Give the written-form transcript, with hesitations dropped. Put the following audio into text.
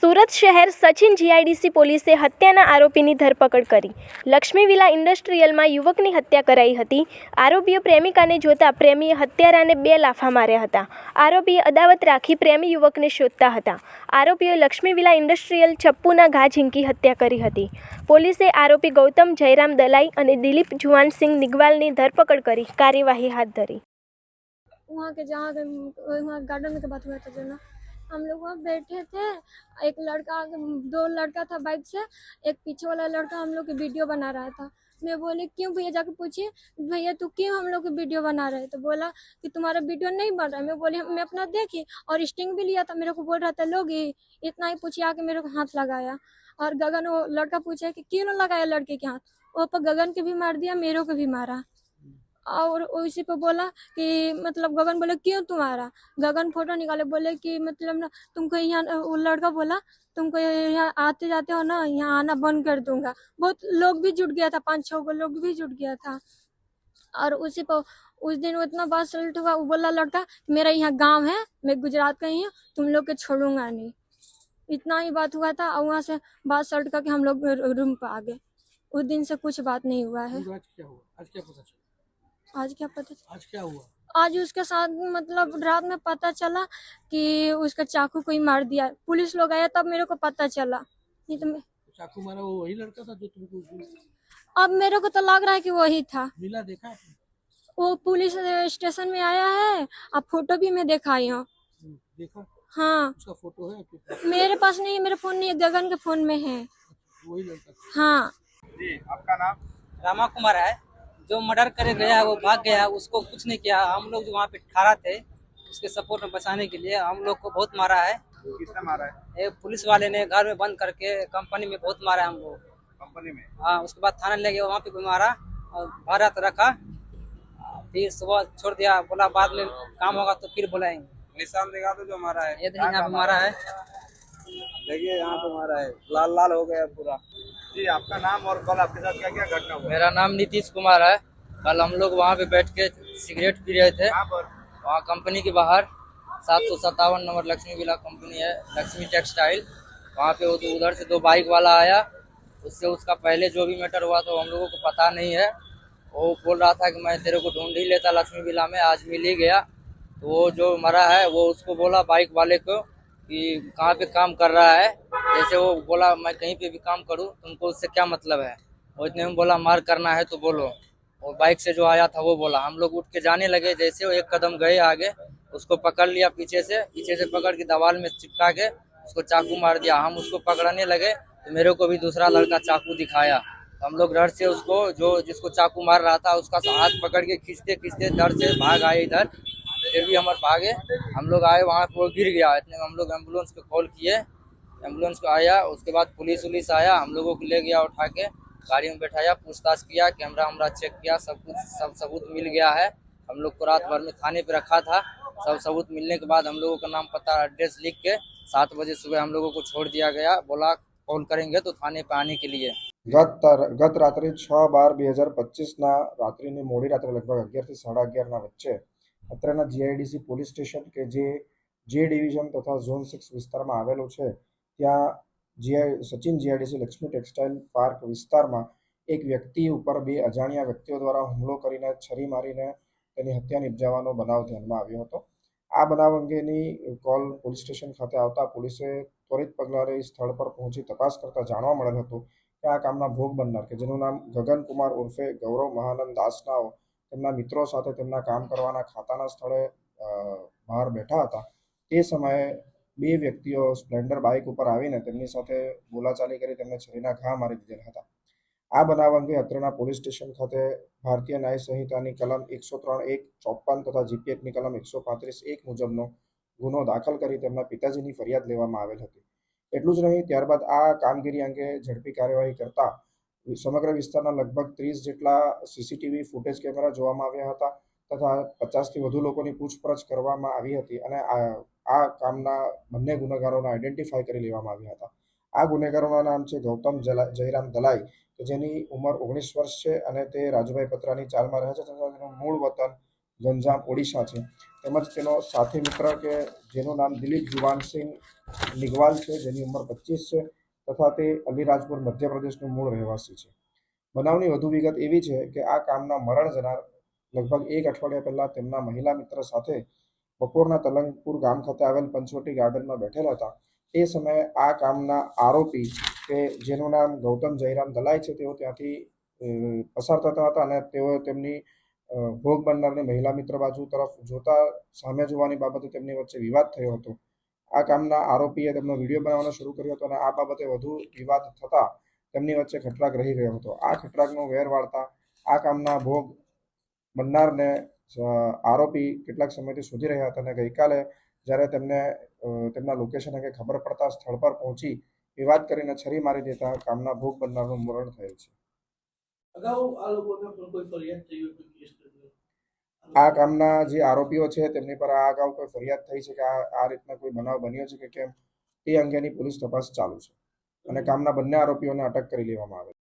સુરત શહેર સચિન જીઆઈડીસી પોલીસે હત્યાના આરોપીની ધરપકડ કરી. લક્ષ્મી વિલા ઇન્ડસ્ટ્રીયલમાં યુવકની હત્યા કરાઈ હતી. આરોપીએ પ્રેમિકાને જોતા પ્રેમીએ હત્યારાને 2 લાફા માર્યા હતા. આરોપીએ અદાવત રાખી પ્રેમી યુવકને શોધતા હતા. આરોપીએ લક્ષ્મી વિલા ઇન્ડસ્ટ્રીયલ ચપ્પુના ઘા ઝીંકી હત્યા કરી હતી. પોલીસે આરોપી ગૌતમ જયરામ દલાઈ અને દિલીપ જુવાનસિંહ નિગવાલની ધરપકડ કરી કાર્યવાહી हाथ धरी. वहाँ गार्डन के बात हुआ था जो ना, हम लोग वहाँ बैठे थे। एक लड़का, 2 लड़का था बाइक से, एक पीछे वाला लड़का हम लोग की वीडियो बना रहा था। मैं बोली क्यों भैया, जाके पूछिए भैया तू क्यों हम लोग की वीडियो बना रहे? तो बोला कि तुम्हारा वीडियो नहीं बन रहा है। मैं बोली मैं अपना देखी और स्टिंग भी लिया था, मेरे को बोल रहा था लोगी, इतना ही पूछिए आके मेरे को हाथ लगाया। और गगन, वो लड़का पूछे कि क्यों लगाया लड़के के हाथ, वो पर गगन के भी मार दिया, मेरे को भी मारा। और उसी पे बोला कि मतलब गगन बोले क्यों तुम्हारा, गगन फोटो निकाले, बोले कि मतलब ना तुमको यहाँ, वो लड़का बोला तुमको यहाँ आते जाते हो ना, यहाँ आना बंद कर दूंगा। बहुत लोग भी जुट गया था, 5-6 लोग भी जुट गया था। और उसी पर उस दिन उतना बात सल्ट हुआ। वो बोला लड़का मेरा यहाँ गांव है, मैं गुजरात का ही हूँ, तुम लोग के छोड़ूंगा नहीं। इतना ही बात हुआ था। और वहाँ से बात सल्ट करके हम लोग रूम पर आ गए। उस दिन से कुछ बात नहीं हुआ है। आज क्या हुआ? आज क्या पता चला? आज क्या पता, आज क्या हुआ? आज उसके साथ मतलब रात में पता चला कि उसका चाकू कोई मार दिया। पुलिस लोग आया तब मेरे को पता चला, नहीं तो मैं, चाकू मारा वो वही लड़का था जो तुमको उस दिन अब मेरे को तो लग रहा है कि वही था। मिला, देखा आपने? वो पुलिस स्टेशन में आया है, अब फोटो भी मैं दिखाई हूँ। देखा? हाँ, उसका फोटो है आपके पास? मेरे पास नहीं है, मेरे फोन नहीं है, गगन के फोन में है। वही लड़का था। हाँ जी, आपका नाम? रामा कुमार है। जो मर्डर करे गया वो भाग गया, उसको कुछ नहीं किया। हम लोग जो वहाँ पे खड़ा थे उसके सपोर्ट में बचाने के लिए हम लोग को बहुत मारा है। किसने मारा है? एक पुलिस वाले ने घर में बंद करके कंपनी में बहुत मारा है हम लोग। कंपनी में? हाँ, उसके बाद थाने ले गए, वहाँ पे भी मारा और भारत रखा, फिर सुबह छोड़ दिया, बोला बाद में काम होगा तो फिर बुलाएंगे। निशान दिखा दो जो मारा है। ये देखिए यहाँ पे मारा है। देखिए यहाँ पे मारा है, लाल लाल हो गया पूरा। जी, आपका नाम और कल आपके साथ क्या क्या घटना हुआ? मेरा नाम नीतीश कुमार है। कल हम लोग वहाँ पे बैठ के सिगरेट पी रहे थे, कहाँ पर? वहाँ कंपनी के बाहर 757 नंबर लक्ष्मी विला कंपनी है, लक्ष्मी टेक्सटाइल। वहाँ पे उधर से 2 बाइक वाला आया, उससे उसका पहले जो भी मैटर हुआ था हम लोगों को पता नहीं है। वो बोल रहा था कि मैं तेरे को ढूंढ ही लेता लक्ष्मी विला में, आज मिल ही गया। तो वो जो मरा है वो उसको बोला बाइक वाले को कि कहाँ पे काम कर रहा है। जैसे वो बोला मैं कहीं पे भी काम करूँ, तुमको उससे क्या मतलब है। वो इतने में बोला मार करना है तो बोलो। और बाइक से जो आया था वो बोला। हम लोग उठ के जाने लगे, जैसे वो 1 कदम गए आगे, उसको पकड़ लिया पीछे से पकड़ के दीवार में चिपका के उसको चाकू मार दिया। हम उसको पकड़ने लगे तो मेरे को भी दूसरा लड़का चाकू दिखाया। तो हम लोग डर से उसको, जो जिसको चाकू मार रहा था उसका हाथ पकड़ के खींचते खींचते डर से भाग आए इधर। फिर भी हम भागे, हम लोग आए वहाँ पर, वो गिर गया। इतने में हम लोग एम्बुलेंस को कॉल किए, एम्बुलेंस को आया। उसके बाद पुलिस आया, हम लोगों को ले गया उठा के, गाड़ी में बैठाया, पूछताछ किया, कैमरा चेक किया, सब सबूत मिल गया है। हम लोग को रात भर में थाने पे रखा था। सब सबूत मिलने के बाद हम लोगों का नाम पता एड्रेस लिख के 7 बजे सुबह हम लोगों को छोड़ दिया गया। बोला कॉल करेंगे तो थाने पे आने के लिए। ગત રાત્રે 6/12/2025 રાત્રિની મોડી રાત્રે લગભગ 11 થી 11:30 વચ્ચે અત્રેના જીઆઈડીસી પોલીસ સ્ટેશન કે જે ડિવિઝન તથા ઝોન 6 વિસ્તારમાં આવેલું છે, ત્યાં Sachin GIDC Lakshmi textile park વિસ્તારમાં એક વ્યક્તિ ઉપર 2 અજાણ્યા વ્યક્તિઓ દ્વારા હુમલો કરીને છરી મારીને તેની હત્યા નિપજાવવાનો બનાવ ધ્યાનમાં આવ્યો હતો. આ બનાવ અંગેની કોલ પોલીસ સ્ટેશન ખાતે આવતા પોલીસે ત્વરિત પગલાં લઈ સ્થળ પર પહોંચી તપાસ કરતા જાણવા મળેલ હતું કે આ કામના ભોગ બનનાર કે જેનું નામ ગગન કુમાર ઉર્ફે ગૌરવ મહાનંદ દાસનાઓ તેમના મિત્રો સાથે તેમના કામ કરવાના ખાતાના સ્થળે બહાર બેઠા હતા. તે સમયે 2 વ્યક્તિઓ સ્પ્લેન્ડર બાઇક ઉપર આવીને તેમની સાથે બોલાચાલી કરી તેમને છરીના ઘા મારી દીધેલ હતા. આ બનાવ અંગે અત્રેના પોલીસ સ્ટેશન ખાતે ભારતીય ન્યાય સંહિતાની કલમ 103(1) 54 તથા જીપી એક્ટની કલમ 135(1) મુજબનો ગુનો દાખલ કરી તેમના પિતાજીની ફરિયાદ લેવામાં આવેલ હતી. એટલું જ નહીં, ત્યારબાદ આ કામગીરી અંગે ઝડપી કાર્યવાહી કરતા સમગ્ર વિસ્તારના લગભગ 30 જેટલા સીસીટીવી ફૂટેજ કેમેરા જોવામાં આવ્યા હતા તથા 50થી વધુ લોકોની પૂછપરછ કરવામાં આવી હતી અને આ કામના બંને ગુનેગારોને આઈડેન્ટિફાઈ કરી લેવામાં આવ્યા હતા. આ ગુનેગારોના નામ છે ગૌતમ જયરામ દલાઈ, કે જેની ઉંમર 19 વર્ષ છે અને તે રાજુભાઈ પતરાની ચાલમાં રહે છે તથા તેનું મૂળ વતન ગંજામ ઓડિશા છે, તેમજ તેનો સાથી મિત્ર કે જેનું નામ દિલીપ જુવાનસિંહ નિગવાલ છે, જેની ઉંમર 25 છે તથા તે અલીરાજપુર મધ્યપ્રદેશનું મૂળ રહેવાસી છે. બનાવની વધુ વિગત એવી છે કે આ કામના મરણ જનાર લગભગ 1 અઠવાડિયા પહેલા તેમના મહિલા મિત્ર સાથે બપોરના તલંગપુર ગામ ખાતે આવેલ પંચવટી ગાર્ડનમાં બેઠેલા હતા. એ સમયે આ કામના આરોપી કે જેનું નામ ગૌતમ જયરામ દલાઈ છે, તેઓ ત્યાંથી પસાર થતા હતા અને તેઓ તેમની ભોગ બનનારની મહિલા મિત્ર બાજુ તરફ જોતા સામે જોવાની બાબતે તેમની વચ્ચે વિવાદ થયો હતો. આ કામના આરોપીએ તેમનો વિડીયો બનાવવાનો શરૂ કર્યો હતો અને આ બાબતે વધુ વિવાદ થતા તેમની વચ્ચે ખટરાગ રહી ગયો હતો. આ ખટરાગનો વેર વાળતા આ કામના ભોગ બનનારને આરોપી કેટલાક સમયથી શોધી રહ્યા હતા અને ગઈકાલે જ્યારે તેમને તેમના લોકેશન અંગે ખબર પડતા સ્થળ પર પહોંચી વિવાદ કરીને છરી મારી દેતા કામના ભોગ બનનારનું મરણ થયેલ છે. અગાઉ આ લોકોને પણ કોઈ ફરિયાદ થઈ હોય કોઈ કેસ થયો? આ કામના જે આરોપીઓ છે તેમની પર આ અગાઉ કોઈ ફરિયાદ થઈ છે કે આ રીતના કોઈ બનાવ બન્યો છે કે કેમ તે અંગેની પોલીસ તપાસ ચાલુ છે અને કામના બંને આરોપીઓને અટક કરી લેવામાં આવે છે.